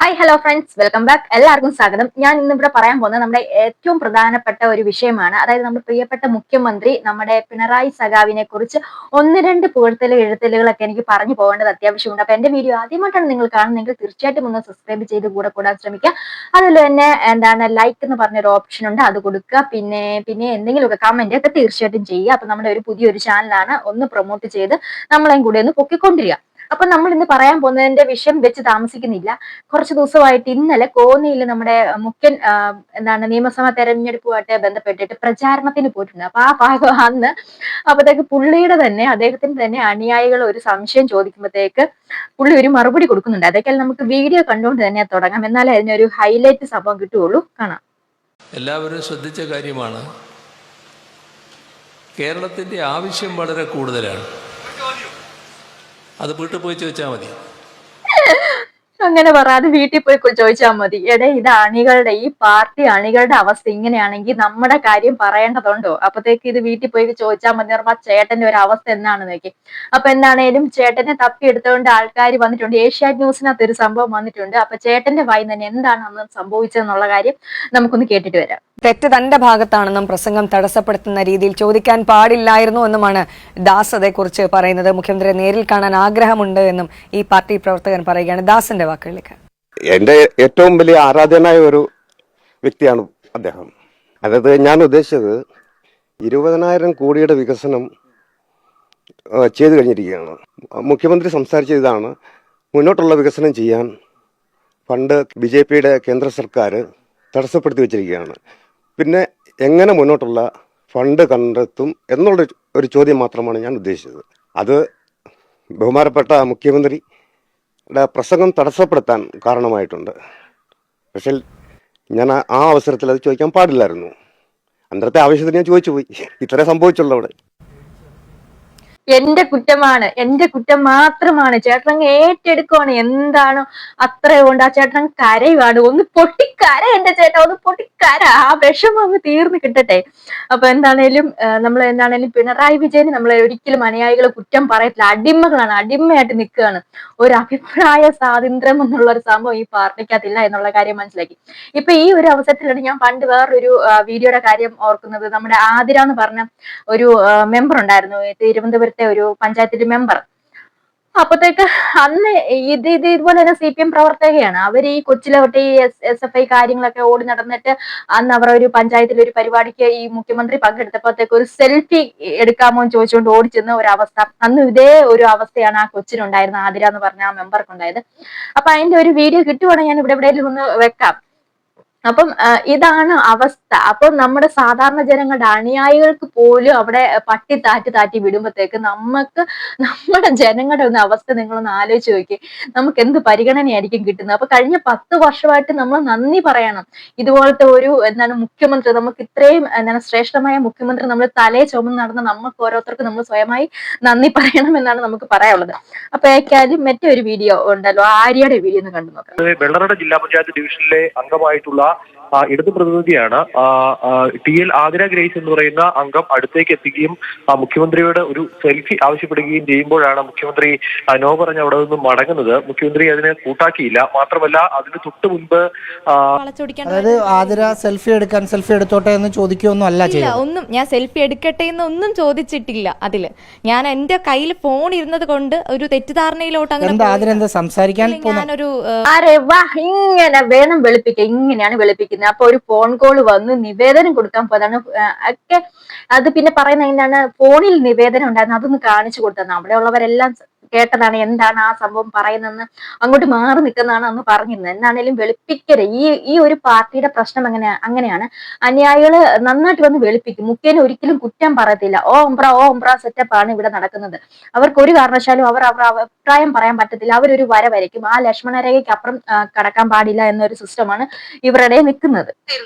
Hi hello friends, welcome back. എല്ലാവർക്കും സ്വാഗതം. ഞാൻ ഇന്നിവിടെ പറയാൻ പോകുന്നത് നമ്മുടെ ഏറ്റവും പ്രധാനപ്പെട്ട ഒരു വിഷയമാണ്. അതായത് നമ്മുടെ പ്രിയപ്പെട്ട മുഖ്യമന്ത്രി നമ്മുടെ പിണറായി സഖാവിനെ കുറിച്ച് ഒന്ന് രണ്ട് എഴുത്തലുകളൊക്കെ എനിക്ക് പറഞ്ഞു പോകേണ്ടത് അത്യാവശ്യമുണ്ട്. അപ്പൊ എന്റെ വീഡിയോ ആദ്യമായിട്ടാണ് നിങ്ങൾ കാണുന്നതെങ്കിൽ തീർച്ചയായിട്ടും ഒന്ന് സബ്സ്ക്രൈബ് ചെയ്ത് കൂടാൻ ശ്രമിക്കുക. അതുപോലെ തന്നെ ലൈക്ക് എന്ന് പറഞ്ഞൊരു ഓപ്ഷൻ ഉണ്ട്, അത് കൊടുക്കുക. പിന്നെ എന്തെങ്കിലുമൊക്കെ കമന്റ് ഒക്കെ തീർച്ചയായിട്ടും ചെയ്യുക. അപ്പൊ നമ്മുടെ ഒരു പുതിയൊരു ചാനലാണ്, ഒന്ന് പ്രൊമോട്ട് ചെയ്ത് നമ്മളെയും കൂടി ഒന്ന് പൊക്കിക്കൊണ്ടിരിക്കുക. അപ്പൊ നമ്മൾ ഇന്ന് പറയാൻ പോകുന്നതിന്റെ വിഷയം വെച്ച് താമസിക്കുന്നില്ല. കുറച്ച് ദിവസമായിട്ട് ഇന്നലെ കോന്നിയിൽ നമ്മുടെ മുഖ്യൻ നിയമസഭാ തെരഞ്ഞെടുപ്പുമായിട്ട് ബന്ധപ്പെട്ടിട്ട് പ്രചാരണത്തിന് പോയിട്ടുണ്ട്. അപ്പൊ ആ ഭാഗം അപ്പത്തേക്ക് അദ്ദേഹത്തിന് തന്നെ അനുയായികൾ ഒരു സംശയം ചോദിക്കുമ്പോഴത്തേക്ക് പുള്ളി ഒരു മറുപടി കൊടുക്കുന്നുണ്ട്. അതൊക്കെ നമുക്ക് വീഡിയോ കണ്ടുകൊണ്ട് തന്നെ തുടങ്ങാം, എന്നാലേ അതിനൊരു ഹൈലൈറ്റ് സംഭവം കിട്ടുകയുള്ളൂ. കാണാം. എല്ലാവരും ശ്രദ്ധിച്ച കാര്യമാണ്, കേരളത്തിന്റെ ആവശ്യം വളരെ കൂടുതലാണ്. അത് വീട്ടിൽ പോയി ചോദിച്ചാൽ മതി. അങ്ങനെ പറയാതെ വീട്ടിൽ പോയി ചോദിച്ചാൽ മതി. ഇത് ഈ പാർട്ടി അണികളുടെ അവസ്ഥ ഇങ്ങനെയാണെങ്കിൽ നമ്മുടെ കാര്യം പറയേണ്ടതുണ്ടോ? അപ്പത്തേക്ക് ഇത് വീട്ടിൽ പോയി ചോദിച്ചാൽ മതി പറഞ്ഞാൽ ചേട്ടന്റെ ഒരു അവസ്ഥ എന്താണെന്ന് നോക്കി. അപ്പൊ എന്താണേലും ചേട്ടനെ തപ്പി എടുത്തുകൊണ്ട് ആൾക്കാർ വന്നിട്ടുണ്ട്. ഏഷ്യാനെറ്റ് ന്യൂസിനകത്ത് ഒരു സംഭവം വന്നിട്ടുണ്ട്. അപ്പൊ ചേട്ടന്റെ വായി തന്നെ എന്താണ് അന്ന് സംഭവിച്ചതെന്നുള്ള കാര്യം നമുക്കൊന്ന് കേട്ടിട്ട് വരാം. തെറ്റ് തന്റെ ഭാഗത്താണെന്നും പ്രസംഗം തടസ്സപ്പെടുത്തുന്ന രീതിയിൽ ചോദിക്കാൻ പാടില്ലായിരുന്നു എന്നുമാണ് ദാസ് അതേക്കുറിച്ച് പറയുന്നത്. മുഖ്യമന്ത്രിയെ നേരിൽ കാണാൻ ആഗ്രഹമുണ്ട് എന്നും ഈ പാർട്ടി പ്രവർത്തകൻ പറയുകയാണ്. ദാസിന്റെ വാക്കുകളിലേക്ക്. എന്റെ ഏറ്റവും വലിയ ആരാധനായ ഒരു വ്യക്തിയാണ് അദ്ദേഹം. അതായത് ഞാൻ ഉദ്ദേശിച്ചത് 20,000 കോടിയുടെ വികസനം ചെയ്തു കഴിഞ്ഞിരിക്കുകയാണ്. മുഖ്യമന്ത്രി സംസാരിച്ച ഇതാണ്, മുന്നോട്ടുള്ള വികസനം ചെയ്യാൻ പണ്ട് BJPയുടെ കേന്ദ്ര സർക്കാർ തടസ്സപ്പെടുത്തി വെച്ചിരിക്കുകയാണ്. പിന്നെ എങ്ങനെ മുന്നോട്ടുള്ള ഫണ്ട് കണ്ടെത്തും എന്നുള്ള ഒരു ചോദ്യം മാത്രമാണ് ഞാൻ ഉദ്ദേശിച്ചത്. അത് ബഹുമാനപ്പെട്ട മുഖ്യമന്ത്രിയുടെ പ്രസംഗം തടസ്സപ്പെടുത്താൻ കാരണമായിട്ടുണ്ട്. പക്ഷേ ഞാൻ ആ അവസരത്തിൽ അത് ചോദിക്കാൻ പാടില്ലായിരുന്നു. അന്നത്തെ ആവശ്യത്തിന് ഞാൻ ചോദിച്ചു പോയി. ഇത്രേ സംഭവിച്ചുള്ളൂ അവിടെ. എന്റെ കുറ്റം മാത്രമാണ്. ചേട്ടൻ ഏറ്റെടുക്കുവാണ്. എന്താണോ അത്രയുണ്ട്. ആ ചേട്ടൻ കരയുവാണ്. ഒന്ന് പൊട്ടിക്കര എന്റെ ചേട്ടാ, ഒന്ന് പൊട്ടിക്കര. ആ വിഷമം അങ്ങ് തീർന്ന് കിട്ടട്ടെ. അപ്പൊ എന്താണേലും പിണറായി വിജയന് നമ്മളെ ഒരിക്കലും അനുയായികൾ കുറ്റം പറയത്തില്ല. അടിമകളാണ്, അടിമയായിട്ട് നിൽക്കുകയാണ്. ഒരു അഭിപ്രായ സ്വാതന്ത്ര്യം എന്നുള്ള ഒരു സംഭവം ഈ പാർട്ടിക്കകത്തില്ല എന്നുള്ള കാര്യം മനസ്സിലാക്കി. ഇപ്പൊ ഈ ഒരു അവസരത്തിലാണ് ഞാൻ പണ്ട് വേറൊരു വീഡിയോയുടെ കാര്യം ഓർക്കുന്നത്. നമ്മുടെ ആതിര എന്ന് പറഞ്ഞ ഒരു മെമ്പർ ഉണ്ടായിരുന്നു, തിരുവനന്തപുരത്തെ ഒരു പഞ്ചായത്തിന്റെ മെമ്പർ. അപ്പത്തേക്ക് അന്ന് ഇതുപോലെ തന്നെ CPM പ്രവർത്തകയാണ്. അവർ ഈ കൊച്ചിലെ തൊട്ട് ഈ SFI കാര്യങ്ങളൊക്കെ ഓടി നടന്നിട്ട് അന്ന് അവർ ഒരു പഞ്ചായത്തിലെ ഒരു പരിപാടിക്ക് ഈ മുഖ്യമന്ത്രി പങ്കെടുത്തപ്പോഴത്തേക്ക് ഒരു സെൽഫി എടുക്കാമോ എന്ന് ചോദിച്ചുകൊണ്ട് ഓടിച്ചെന്ന ഒരു അവസ്ഥ. അന്ന് ഇതേ ഒരു അവസ്ഥയാണ് ആ കൊച്ചിനുണ്ടായിരുന്ന, ആതിര എന്ന് പറഞ്ഞ ആ മെമ്പർക്ക് ഉണ്ടായത്. അപ്പൊ അതിന്റെ ഒരു വീഡിയോ കിട്ടുവാണെങ്കിൽ ഞാൻ ഇവിടെ എവിടെയെങ്കിലും ഒന്ന് വെക്കാം. അപ്പം ഇതാണ് അവസ്ഥ. അപ്പം നമ്മുടെ സാധാരണ ജനങ്ങളുടെ അനുയായികൾക്ക് പോലും അവിടെ പട്ടി താറ്റി വിടുമ്പോഴത്തേക്ക് നമ്മുടെ ജനങ്ങളുടെ ഒന്ന് അവസ്ഥ നിങ്ങളൊന്ന് ആലോചിച്ച് നോക്കി. നമുക്ക് എന്ത് പരിഗണനയായിരിക്കും കിട്ടുന്നത്? അപ്പൊ കഴിഞ്ഞ 10 വർഷമായിട്ട് നമ്മൾ നന്ദി പറയണം. ഇതുപോലത്തെ ഒരു മുഖ്യമന്ത്രി, നമുക്ക് ഇത്രയും ശ്രേഷ്ഠമായ മുഖ്യമന്ത്രി നമ്മൾ തലയെ ചുമന്ന് നടന്ന നമുക്ക് ഓരോരുത്തർക്കും നമ്മൾ സ്വയമായി നന്ദി പറയണം എന്നാണ് നമുക്ക് പറയാനുള്ളത്. അപ്പൊ ഏക്കാലും മറ്റൊരു വീഡിയോ ഉണ്ടല്ലോ, ആര്യയുടെ വീഡിയോ ഒന്ന് കണ്ടു നോക്കാം. വെള്ളനാട് ജില്ലാ പഞ്ചായത്ത് ഡിവിഷനിലെ അംഗമായിട്ടുള്ള ഇടതു പ്രതിനിധിയാണ് TL ആതിര ഗ്രേസ് എന്ന് പറയുന്ന അംഗം അടുത്തേക്ക് എത്തുകയും മുഖ്യമന്ത്രിയോട് ഒരു സെൽഫി ആവശ്യപ്പെടുകയും ചെയ്യുമ്പോഴാണ് മുഖ്യമന്ത്രി നോ പറഞ്ഞ് അവിടെ നിന്നും മടങ്ങുന്നത്. മുഖ്യമന്ത്രി അതിനെ കൂട്ടാക്കിയില്ല. മാത്രമല്ല അതിന് തൊട്ട് മുൻപ് അതായത് ആതിര സെൽഫി എടുത്തോട്ടെ എന്ന് ചോദിക്കുകയൊന്നും അല്ല ചെയ്യുക. ഒന്നും ഞാൻ സെൽഫി എടുക്കട്ടെ എന്ന് ഒന്നും ചോദിച്ചിട്ടില്ല. അതില് ഞാൻ എന്റെ കയ്യിൽ ഫോൺ ഇരുന്നത് കൊണ്ട് ഒരു തെറ്റിദ്ധാരണയിലോട്ട് അങ്ങനെ സംസാരിക്കാൻ ഞാനൊരു ഇങ്ങനെ വേണം വെളുപ്പിക്കുക, ഇങ്ങനെയാണ് വെളുപ്പിക്കുന്നത്. അപ്പൊ ഒരു ഫോൺ കോൾ വന്നു, നിവേദനം കൊടുക്കാൻ പോയതാണ് ഒക്കെ. അത് പിന്നെ പറയുന്ന എന്താണ്, ഫോണിൽ നിവേദനം ഉണ്ടായിരുന്നു, അതൊന്ന് കാണിച്ചു കൊടുത്തതാണ്. അവിടെ ഉള്ളവരെല്ലാം കേട്ടതാണ് എന്താണ് ആ സംഭവം പറയുന്നതെന്ന്. അങ്ങോട്ട് മാറി നിൽക്കുന്നതാണ് അന്ന് പറഞ്ഞിരുന്നത്. എന്നാണേലും വെളുപ്പിക്കരുത്. ഈ ഒരു പാർട്ടിയുടെ പ്രശ്നം അങ്ങനെയാണ്. അനുയായികള് നന്നായിട്ട് വന്ന് വെളുപ്പിക്കും. മുഖ്യനെ ഒരിക്കലും കുറ്റം പറയത്തില്ല. ഓ ഒമ്പ്ര സെറ്റപ്പ് ആണ് ഇവിടെ നടക്കുന്നത്. അവർക്ക് ഒരു കാരണവശാലും അവർ അഭിപ്രായം പറയാൻ പറ്റത്തില്ല. അവരൊരു വര വരയ്ക്കും. ആ ലക്ഷ്മണരേഖയ്ക്ക് അപ്പുറം കടക്കാൻ പാടില്ല എന്നൊരു സിസ്റ്റമാണ് ഇവരുടെ നിൽക്കുന്നത്.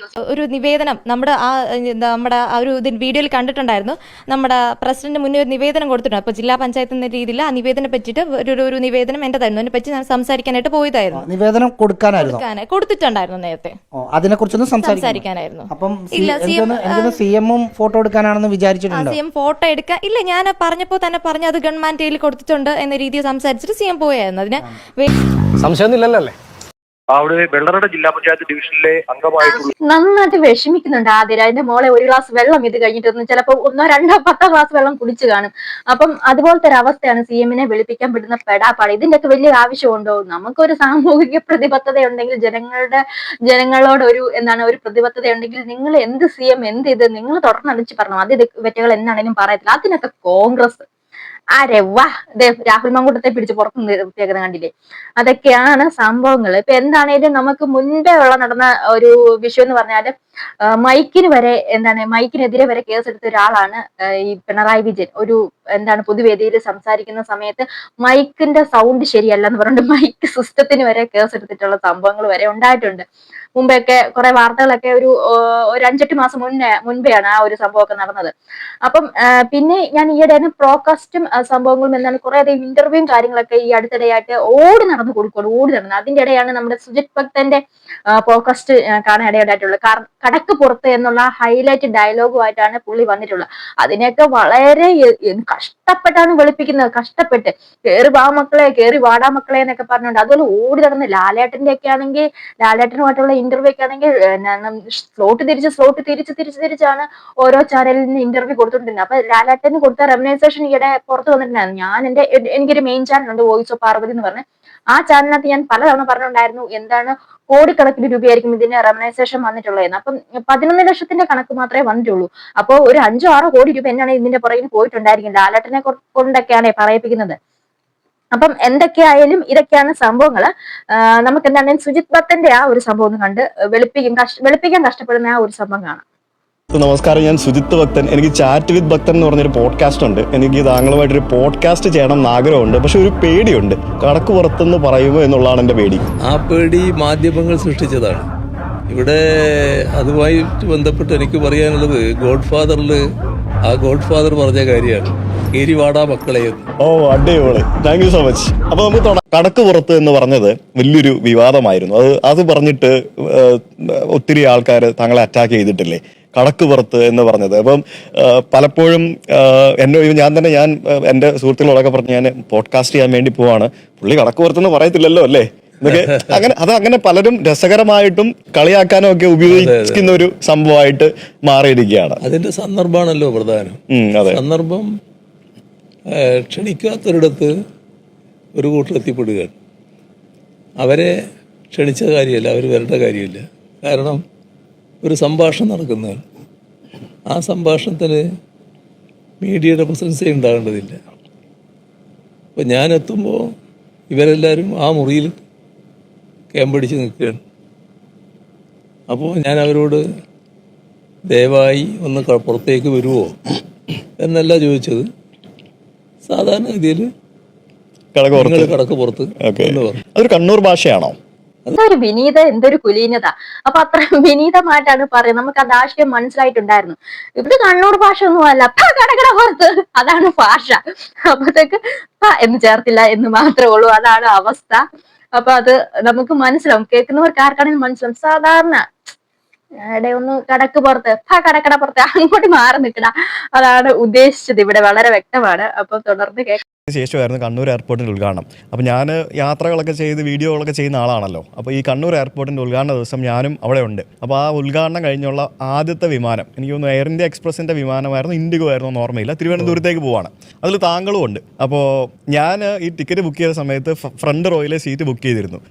ഒരു നിവേദനം നമ്മുടെ ആ ഒരു വീഡിയോയിൽ കണ്ടിട്ടുണ്ടായിരുന്നു. നമ്മുടെ പ്രസിഡന്റ് മുന്നേ ഒരു നിവേദനം കൊടുത്തിട്ടുണ്ട്. അപ്പൊ ജില്ലാ പഞ്ചായത്ത് എന്ന രീതിയിൽ ആ നിവേദനം പറ്റിയിട്ട് ഒരു നിവേദനം എന്റേതായിരുന്നു. അതിനെ പറ്റി ഞാൻ സംസാരിക്കാനായിട്ട് പോയതായിരുന്നു. നിവേദനം കൊടുത്തിട്ടുണ്ടായിരുന്നു നേരത്തെ. അതിനെക്കുറിച്ചൊന്നും സംസാരിക്കാനായിരുന്നു. CM ഫോട്ടോ എടുക്കാനാണെന്ന് വിചാരിച്ചിട്ടുണ്ടോ? CM ഫോട്ടോ എടുക്കാൻ ഇല്ല, ഞാൻ പറഞ്ഞപ്പോ തന്നെ പറഞ്ഞു അത് ഗവൺമെന്റ് കൊടുത്തിട്ടുണ്ട് എന്ന രീതിയിൽ സംസാരിച്ചിട്ട് CM പോയായിരുന്നു. അതിന് സംശയമൊന്നുമില്ലല്ലോ അല്ലേ? അവിടെ വെള്ളറട ജില്ലാ പഞ്ചായത്ത് ഡിവിഷനിലെ അംഗമായിട്ടുള്ള നന്നായിട്ട് വിഷമിക്കുന്നുണ്ട് ആതിര. എന്റെ മോളെ ഒരു ഗ്ലാസ് വെള്ളം ഇത് കഴിഞ്ഞിട്ടൊന്നും ചിലപ്പോ 1, 2, 10 ഗ്ലാസ് വെള്ളം കുടിച്ചു കാണും. അപ്പം അതുപോലത്തെ ഒരു അവസ്ഥയാണ് CM-നെ വിളിപ്പിക്കാൻ പെടുന്ന പെടാപ്പാട്. ഇതിന്റെയൊക്കെ വലിയ ആവശ്യമുണ്ടോ? നമുക്കൊരു സാമൂഹിക പ്രതിബദ്ധത ഉണ്ടെങ്കിൽ, ജനങ്ങളോട് ഒരു പ്രതിബദ്ധത ഉണ്ടെങ്കിൽ, നിങ്ങൾ എന്ത് CM എന്ത് ഇത് നിങ്ങൾ തുടർന്നടിച്ച് പറഞ്ഞു. അത് വെറ്റുകൾ എന്താണെങ്കിലും പറയത്തില്ല. അതിനൊക്കെ കോൺഗ്രസ് അരെ വാ, രാഹുൽ മങ്കൂട്ടത്തെ പിടിച്ച് പുറത്ത് നിർത്തിയേക്കുന്ന കണ്ടില്ലേ? അതൊക്കെയാണ് സംഭവങ്ങൾ. ഇപ്പൊ എന്താണേലും നമുക്ക് മുൻപേ നടന്ന ഒരു വിഷയം എന്ന് പറഞ്ഞാല് മൈക്കിനെതിരെ വരെ കേസെടുത്ത ഒരാളാണ് ഈ പിണറായി വിജയൻ. പൊതുവേദിയിൽ സംസാരിക്കുന്ന സമയത്ത് മൈക്കിന്റെ സൗണ്ട് ശരിയല്ല എന്ന് പറഞ്ഞിട്ട് മൈക്ക് സിസ്റ്റത്തിന് വരെ കേസെടുത്തിട്ടുള്ള സംഭവങ്ങൾ വരെ ഉണ്ടായിട്ടുണ്ട്. മുമ്പൊക്കെ കുറെ വാർത്തകളൊക്കെ ഒരു 5-8 മാസം മുൻപെയാണ് ആ ഒരു സംഭവമൊക്കെ നടന്നത്. അപ്പം പിന്നെ ഞാൻ ഈയിടെ പ്രോകാസ്റ്റും സംഭവങ്ങളും എന്താണ് കുറേയധികം ഇന്റർവ്യൂവും കാര്യങ്ങളൊക്കെ ഈ അടുത്തിടെയായിട്ട് ഓടി നടന്നു. അതിന്റെ ഇടെയാണ് നമ്മുടെ സുജിത് ഭക്തന്റെ പോഡ്കാസ്റ്റ് കാണാൻ ഇടയുണ്ടായിട്ടുള്ളത്. കടക്ക് പുറത്ത് എന്നുള്ള ഹൈലൈറ്റ് ഡയലോഗുമായിട്ടാണ് പുള്ളി വന്നിട്ടുള്ളത്. അതിനെയൊക്കെ വളരെ കഷ്ടപ്പെട്ടാണ് വെളുപ്പിക്കുന്നത്. കഷ്ടപ്പെട്ട് കേറി വാടാ മക്കളെ എന്നൊക്കെ പറഞ്ഞുകൊണ്ട് അതുപോലെ ഓടി നടന്ന് ലാലേട്ടന്റെ ഒക്കെ ആണെങ്കിൽ, ലാലേട്ടനുമായിട്ടുള്ള ഇന്റർവ്യൂ ഒക്കെ ആണെങ്കിൽ സ്ലോട്ട് തിരിച്ചാണ് ഓരോ ചാനലിന് ഇന്റർവ്യൂ കൊടുത്തോണ്ടിരുന്നത്. അപ്പൊ ലാലേട്ടന് കൊടുത്ത റെമ്യൂണറേഷൻ ഈയിടെ പുറത്ത് വന്നിട്ടുണ്ടായിരുന്നു. എനിക്കൊരു മെയിൻ ചാനലുണ്ട്, വോയിസ് ഓഫ് പാർവതി എന്ന് പറഞ്ഞ്. ആ ചാനലിനകത്ത് ഞാൻ പലതവണ പറഞ്ഞിട്ടുണ്ടായിരുന്നു എന്താണ് കോടിക്കണക്കിന് രൂപയായിരിക്കും ഇതിന് റെമ്യൂണറേഷൻ വന്നിട്ടുള്ളതെന്ന്. അപ്പം 11 ലക്ഷത്തിന്റെ കണക്ക് മാത്രമേ വന്നിട്ടുള്ളൂ. അപ്പോൾ ഒരു 5-6 കോടി രൂപ എന്നാണ് ഇതിന്റെ പുറകിൽ പോയിട്ടുണ്ടായിരിക്കും. ലാലേട്ടനെ കൊണ്ടൊക്കെയാണ് പറയിപ്പിക്കുന്നത്. അപ്പം എന്തൊക്കെയായാലും ഇതൊക്കെയാണ് സംഭവങ്ങൾ. നമുക്ക് എന്താണ് സുജിത് ഭക്തന്റെ ആ ഒരു സംഭവം ഒന്ന് കണ്ട് വെളുപ്പിക്കാൻ കഷ്ടപ്പെടുന്ന ആ ഒരു സംഭവം കാണാം. നമസ്കാരം, ഞാൻ സുജിത്ത് ഭക്തൻ. എനിക്ക് ചാറ്റ് വിത്ത് ഭക്തൻ എന്ന് പറഞ്ഞൊരു പോഡ്കാസ്റ്റ് ഉണ്ട്. എനിക്ക് താങ്കളുമായിട്ടൊരു പോഡ്കാസ്റ്റ് ചെയ്യണം എന്ന് ആഗ്രഹമുണ്ട്. പക്ഷെ ഒരു പേടിയുണ്ട്, കടക്ക് പുറത്തുനിന്ന് പറയുമോ എന്നുള്ളതാണ് എൻ്റെ പേടി. ആ പേടി മാധ്യമങ്ങൾ സൃഷ്ടിച്ചതാണ്. ഇവിടെ അതുമായി ബന്ധപ്പെട്ട് എനിക്ക് പറയാനുള്ളത് ഗോഡ് ഫാദർ പറഞ്ഞ കാര്യമാണ്, കേരിവാടാ മക്കളെ. ഓ അടിപൊളി, താങ്ക് യു സോ മച്ച്. അപ്പൊ നമുക്ക് കടക്ക് പുറത്ത് എന്ന് പറഞ്ഞത് വലിയൊരു വിവാദമായിരുന്നു. അത് പറഞ്ഞിട്ട് ഒത്തിരി ആൾക്കാർ താങ്കളെ അറ്റാക്ക് ചെയ്തിട്ടില്ലേ, കടക്ക് പുറത്ത് എന്ന് പറഞ്ഞത്. അപ്പം പലപ്പോഴും ഞാൻ എൻ്റെ സുഹൃത്തുക്കളോടൊക്കെ പറഞ്ഞ് ഞാൻ പോഡ്കാസ്റ്റ് ചെയ്യാൻ വേണ്ടി പോവാണ്, പുള്ളി കടക്ക് പുറത്തെന്ന് പറയത്തില്ലല്ലോ അല്ലേ എന്നൊക്കെ. അങ്ങനെ പലരും രസകരമായിട്ടും കളിയാക്കാനും ഒക്കെ ഉപയോഗിക്കുന്ന ഒരു സംഭവമായിട്ട് മാറിയിരിക്കുകയാണ്. അതിന്റെ സന്ദർഭമാണല്ലോ പ്രധാനം. സന്ദർഭം ക്ഷണിക്കാത്തൊരിടത്ത് ഒരു കൂട്ടർ എത്തിപ്പെടുകയാണ്. അവരെ ക്ഷണിച്ച കാര്യമല്ല, അവർ വരേണ്ട കാര്യമില്ല. കാരണം ഒരു സംഭാഷണം നടക്കുന്നതാണ്. ആ സംഭാഷണത്തിന് മീഡിയയുടെ പ്രസൻസേ ഉണ്ടാകേണ്ടതില്ല. അപ്പം ഞാൻ എത്തുമ്പോൾ ഇവരെല്ലാവരും ആ മുറിയിൽ ക്യാമ്പടിച്ച് നിൽക്കുകയാണ്. അപ്പോൾ ഞാൻ അവരോട് ദയവായി ഒന്ന് പുറത്തേക്ക് വരുമോ എന്നല്ല ചോദിച്ചത്. സാധാരണഗതിയിൽ കടക്ക് പുറത്ത് എന്ന് പറഞ്ഞു. അതൊരു കണ്ണൂർ ഭാഷയാണോ? എന്തൊരു വിനീത, എന്തൊരു കുലീനത. അപ്പൊ അത്ര വിനീതമായിട്ടാണ് പറയുന്നത്. നമുക്ക് ആ ആശയം മനസ്സിലായിട്ടുണ്ടായിരുന്നു. ഇത് കണ്ണൂർ ഭാഷ ഒന്നും അല്ല, കടകട പുറത്ത്, അതാണ് ഭാഷ. അപ്പത്തേക്ക് എന്ന് ചേർത്തില്ല എന്ന് മാത്രമേ ഉള്ളൂ. അതാണ് അവസ്ഥ. അപ്പൊ അത് നമുക്ക് മനസ്സിലാവും, കേൾക്കുന്നവർക്ക് ആർക്കാണെങ്കിലും മനസ്സിലാവും. സാധാരണ ഒന്ന് കടക്ക് പുറത്ത്, കടക്കട പുറത്ത്, അങ്ങോട്ട് മാറി നിൽക്കണ, അതാണ് ഉദ്ദേശിച്ചത് ഇവിടെ. വളരെ വ്യക്തമാണ്. അപ്പൊ തുടർന്ന് കേൾക്കാം. ശേഷമായിരുന്നു കണ്ണൂർ എയർപോർട്ടിൻ്റെ ഉദ്ഘാടനം. അപ്പോൾ ഞാൻ യാത്രകളൊക്കെ ചെയ്ത് വീഡിയോകളൊക്കെ ചെയ്യുന്ന ആളാണല്ലോ. അപ്പോൾ ഈ കണ്ണൂർ എയർപോർട്ടിൻ്റെ ഉദ്ഘാടന ദിവസം ഞാനും അവിടെ ഉണ്ട്. അപ്പോൾ ആ ഉദ്ഘാടനം കഴിഞ്ഞുള്ള ആദ്യത്തെ വിമാനം, എനിക്ക് തോന്നുന്നു എയർ ഇന്ത്യ എക്സ്പ്രസിൻ്റെ വിമാനമായിരുന്നു, ഇൻഡിഗോ ആയിരുന്നു എന്ന് ഓർമ്മയില്ല, തിരുവനന്തപുരത്തേക്ക് പോവാണ്. അതിൽ താങ്കളും ഉണ്ട്. അപ്പോൾ ഞാൻ ഈ ടിക്കറ്റ് ബുക്ക് ചെയ്ത സമയത്ത് ഫ്രണ്ട് റോയിലെ സീറ്റ് ബുക്ക് ചെയ്തിരുന്നു.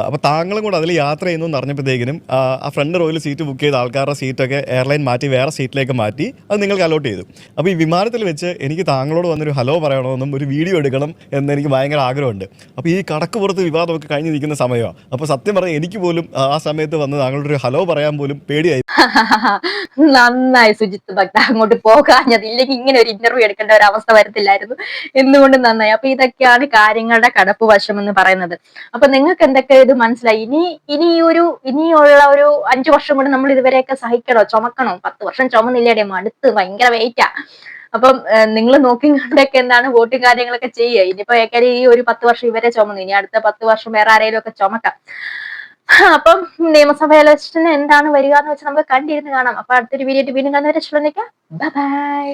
അപ്പോൾ താങ്കളും കൂടെ അതിൽ യാത്ര ചെയ്യുന്നു എന്ന് അറിഞ്ഞപ്പോഴത്തേക്കിനും ആ ഫ്രണ്ട് റോയിൽ സീറ്റ് ബുക്ക് ചെയ്ത ആൾക്കാരുടെ സീറ്റൊക്കെ എയർലൈൻ മാറ്റി വേറെ സീറ്റിലേക്ക് മാറ്റി അത് നിങ്ങൾക്ക് അലോട്ട് ചെയ്തു. അപ്പോൾ ഈ വിമാനത്തിൽ വെച്ച് എനിക്ക് താങ്കളോട് വന്നൊരു ഹലോ പറയണമെന്നും ഒരു വീഡിയോ എടുക്കണം എന്ന് എനിക്ക് ഭയങ്കര ആഗ്രഹമുണ്ട്. അപ്പോൾ ഈ കടക്ക് പുറത്ത് വിവാദമൊക്കെ കഴിഞ്ഞ് നിൽക്കുന്ന സമയമാണ്. അപ്പോൾ സത്യം പറഞ്ഞാൽ എനിക്ക് പോലും ആ സമയത്ത് വന്ന് താങ്കളുടെ ഒരു ഹലോ പറയാൻ പോലും പേടിയായി. നന്നായി സുജിത്ത് ഭക്ത, അങ്ങോട്ട് പോകാഞ്ഞത്. ഇല്ലെങ്കിൽ ഇങ്ങനെ ഒരു ഇന്റർവ്യൂ എടുക്കേണ്ട ഒരു അവസ്ഥ വരത്തില്ലായിരുന്നു. എന്തുകൊണ്ട് നന്നായി. അപ്പൊ ഇതൊക്കെയാണ് കാര്യങ്ങളുടെ കടപ്പ് വശം എന്ന് പറയുന്നത്. അപ്പൊ നിങ്ങൾക്ക് എന്തൊക്കെ ഇത് മനസ്സിലായി? ഇനിയുള്ള ഒരു 5 വർഷം കൊണ്ട് നമ്മൾ ഇതുവരെയൊക്കെ സഹിക്കണോ, ചുമക്കണോ? 10 വർഷം ചുമന്നില്ലേടെ, മടുത്ത് ഭയങ്കര വെയിറ്റാ. അപ്പം നിങ്ങൾ നോക്കി കണ്ടൊക്കെ എന്താണ് വോട്ടും കാര്യങ്ങളൊക്കെ ചെയ്യുക. ഇനിയിപ്പോ ഏക്കാരി ഈ ഒരു 10 വർഷം ഇവരെ ചുമന്നു, ഇനി അടുത്ത 10 വർഷം വേറെ ആരെങ്കിലും ഒക്കെ ചുമക്കാം. അപ്പം നിയമസഭ ഇലക്ഷന് എന്താണ് വരിക എന്ന് വെച്ചാൽ നമുക്ക് കണ്ടിരുന്ന് കാണാം. അപ്പൊ അടുത്തൊരു വീഡിയോ വീണ്ടും കാണുന്നവരെ ബൈ.